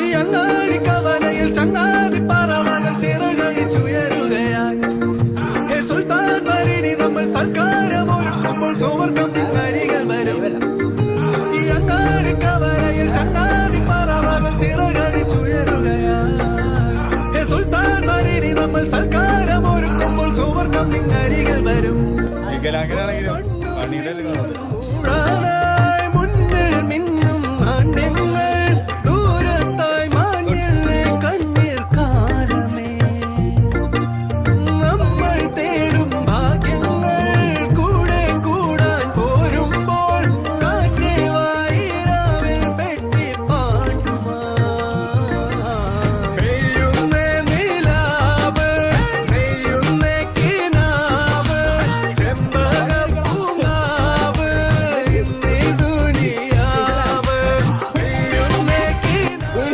ഈ അങ്ങാടി കവലയിൽ ചങ്ങാതി പറവകൾ ചിറകഴിച്ചുയരുകയായി. ഹേ സുൽത്താൻ വരിനി നമ്മൾ സൽക്കാരം ഒരുക്കുമ്പോൾ സുവർഗം കരികൾ വരും. ഈ അങ്ങാടി കവലയിൽ ചങ്ങാതി പറവകൾ ചിറകഴിച്ചുയരുകയായി. ഹേ സുൽത്താൻ വരിനി നമ്മൾ സൽക്കാരം ഒരുക്കുമ്പോൾ സുവർഗം കരികൾ വരും. മുന്നിൽ മിന്നും നാണ്യങ്ങൾ ദൂരത്തായി മാഞ്ഞില്ലേ കണ്ണീർ കാലമേ. നമ്മൾ തേടും ഭാഗ്യങ്ങൾ കൂടെ കൂടാൻ പോരുമ്പോൾ കാറ്റേ വായിരാവിൽ പെട്ടി പാട്ടുമാ. പെയ്യുന്നേ നിലാവ് നെയ്യുന്നേ കിനാവ് ചെമ്പകപ്പൂങ്കാവ് ഇന്നീ ദുനിയാവ്. പെയ്യുന്നേ കിനാവ്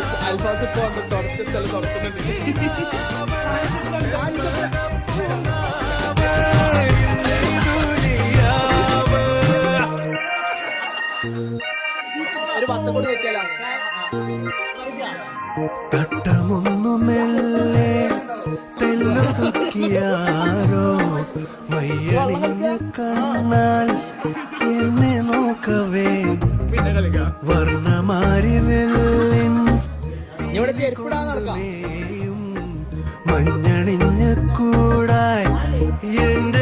തട്ടമൊന്നു മെല്ലെ തെല്ലൊതുക്കിയാരോ മയ്യണിഞ്ഞ കണ്ണാൽ എന്നെ നോക്കവേ വർണ്ണമാരി വെള്ളിൻ മഞ്ഞണിഞ്ഞ കൂടായി എന്റെ